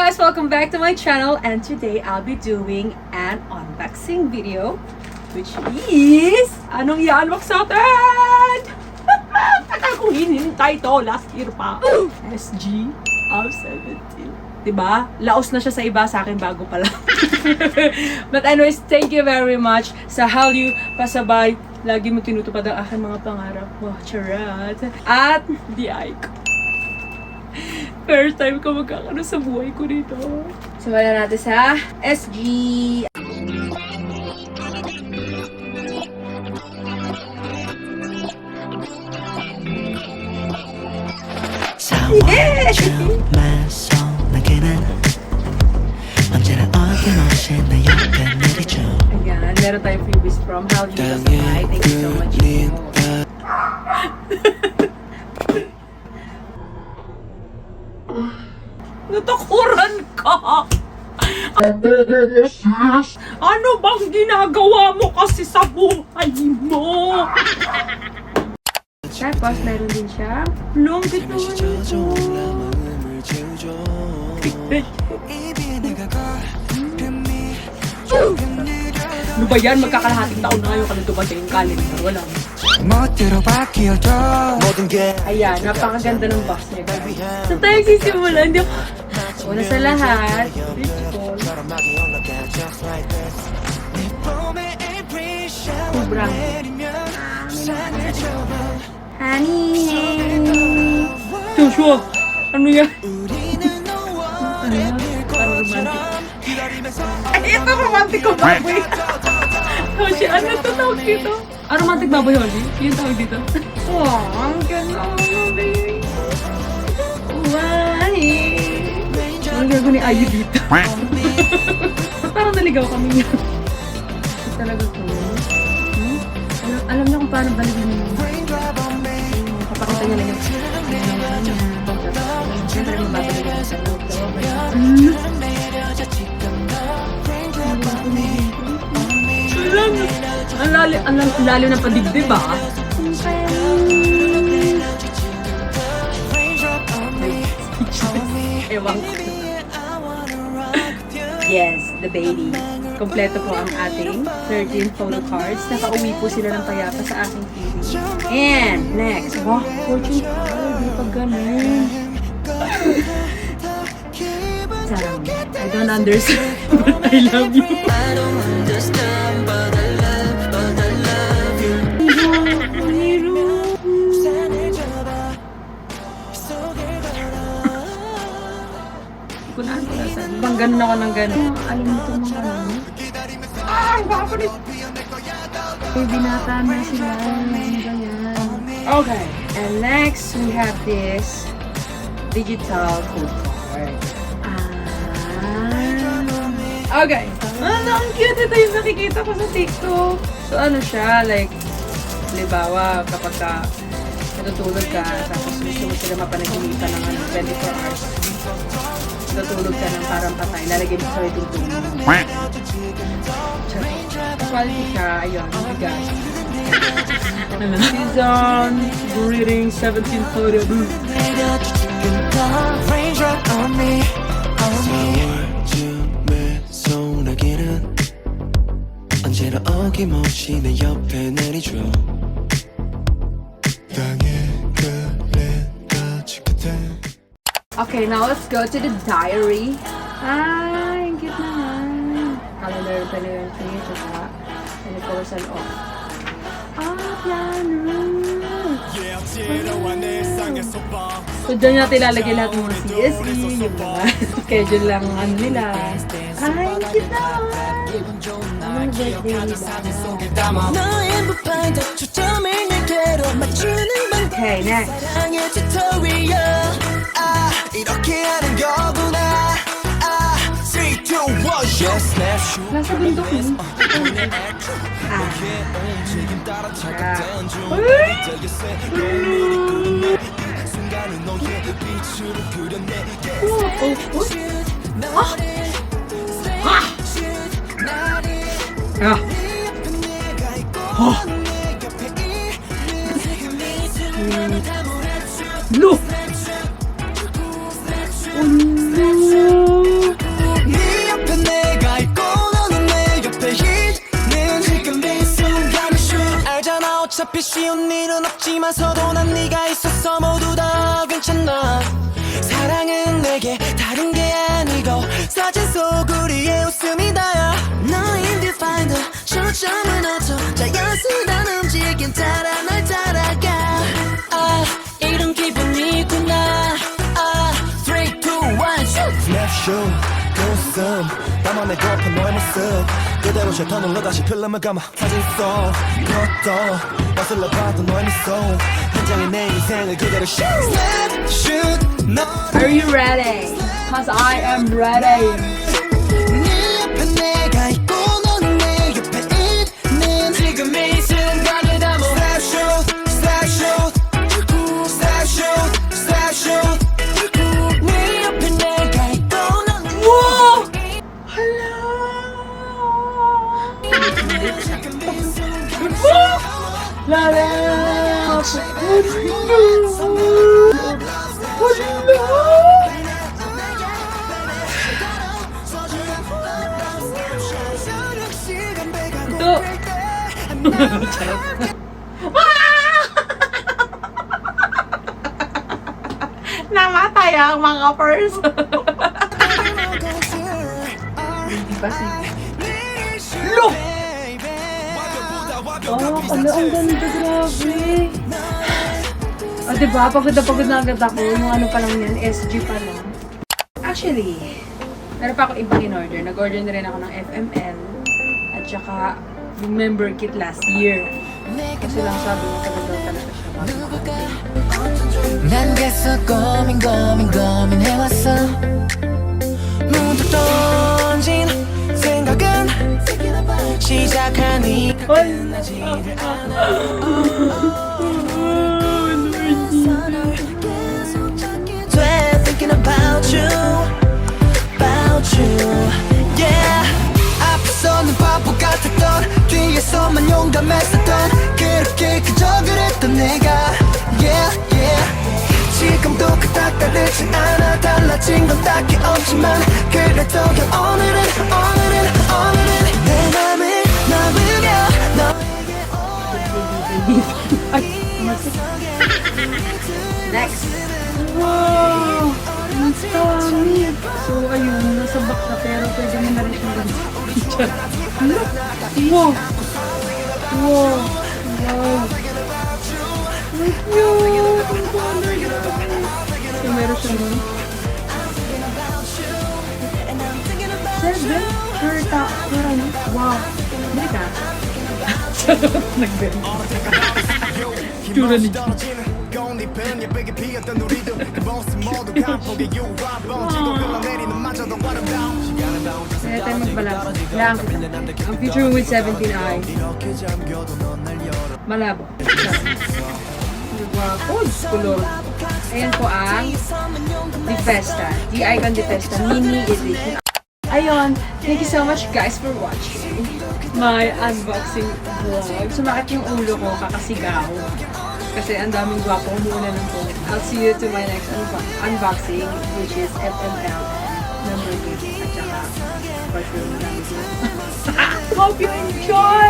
guys! Welcome back to my channel, and today I'll be doing an unboxing video, which is anong i-unbox natin? Ako hinintay to last year pa. SG of 17. Diba? Laos na siya sa iba, sa akin bago pa lang. But anyways, thank you very much sa halyu pasabay. Lagi mo tinutupad ang aking mga pangarap. Wow, charot. At the Ike. First time ko magkakaroon sa buhay ko dito. Sumala natin sa SG. Yes! Ayan, meron tayong freebies from Halyu Pasabay. Thank you so much. Natakuran ka! Ano bang ginagawa mo kasi sa buhay mo? Tapos meron din siya longit naman ito. Ano ba yan? Magkakalahating taon na ngayon ka nang dumating yung calendar. Wala. Ayan, napakaganda ng box niya. So tayo sisimula. Hindi ako... Una sa lahat, ritual. Sobrang. Honey. Joshua, ano yan? Parang romantic. Ay, ito romantic ko baboy. Hoshi, ano ito tawag dito? Ah, romantic baboy, Hoshi? Yung tawag dito? Wow, ang ganda mo, baby. Why? Ang gago ni Ayu dito. Parang naligaw kami niya. Talaga ko. Alam niyo kung paano baligin niyo. Papakita niya lang yung siyempre yung babalik niya sa loob. Ang lalim ng padigdib ba? Ewan ko. Yes, the baby. Kompleto po ang ating 13 photo cards. Nakauwi po sila ng payapa sa aking TV. And next, wow, fortune card. Di pa ganun. Sarang, I don't understand, but I love you. I don't understand, but I love you. Bang ganun ako ng ganun. Alam mo ito mga ano? Ah! Ang baka rin! Binata na sila. Okay. And next, we have this digital code card. Okay. Ano, ang cute. Ito yung nakikita ko sa TikTok. So, ano siya, like, halimbawa, kapag natutulog ka, tapos gusto mo sila mapanaginitan ng 24 hours. Natulog ka ng parang patay. Lalagyan mo sa itutulog. Quality siya. Ayun, bigas. Season, breeding, 17 photo. 언제나 어김없이 내 옆에 내리줘 Okay, now let's go to the diary. Ay, ang cute naman. Calendar pala yung thing, tsaka 24/7 off. Piano! So, dyan natin ilalagay lahat ng mga CSE, yung mga schedule lang ano nila. Ay, ang cute naman! Ang birthday nila. Okay, next. Nasa bundok mo. No! Oh no! 어차피 쉬운 일은 없지만서도 난 네가 있어서 모두 다 괜찮아. 사랑은 내게 다른 게 아니고 사진 속 우리의 웃음이 다야. 너인 디파인드 초점은 어쩌 자연스런 움직임 따라 널 따라가. 아 이런 기분이구나. 아 3, 2, 1 스냅쇼 그 웃음 나만의 고픈 너의 모습 그대로 셔터눌러 다시 필름을 감아 사진 속 그것도 거슬러 봐도 너의 미소 현장에 내 인생을 그대로 Snapshot Are you ready? Cause I am ready. 네 옆에 내가 있고 너는 내 옆에 있는 지금 이 순간을 담아 Snapshot Snapshot Snapshot Snapshot 네 옆에 내가 있고 너는 Whoa! Namatay ang mga person. Hindi ba Look! Oh, ang ganda, grabe. Ah, diba? Pagod na agad ako. Yung ano pa lang yan, SG pa lang. Actually, meron pa ako ibang in-order. Nag-order na rin ako ng FML. At saka, yung member kit last year. Kasi lang sabi mo, tagal daw talaga siya. 난 계속 고민해왔어. 문득 던진 생각은 시작하니 끝나지를 않아. Thinking about you, yeah. 앞서는 바보 같았던 뒤에서만 용감했었던 그렇게 그저 그랬던 내가 yeah. 지금도 그닥 다르진 않아 달라진 건 딱히 없지만 그래도 오늘은 내 맘을 넘으며 Next. Wow! Ang dami. So, ayun. Nasa back na pero pwede mo na rin siyang gamitin. Wow! Wow! Wow! Ang cute! Ang color grabe. So, meron siyang gano'n. 7? Sure, parang, wow! Hindi ka? Nag-bend. Tura ni Gina. Kaya tayo magmalabo. Lang kita. Ang future with 17 ay malabo. Gwapo. Color. Ayan po ang Defesta. D-Icon Defesta Mini Edition. Ayun. Thank you so much guys for watching my unboxing vlog. Sumakit yung ulo ko kakasigaw. Kasi ang daming gwapo muna ng po. I'll see you to my next unboxing, which is FML number 8. At saka, for sure, marami sila. Hope you enjoy!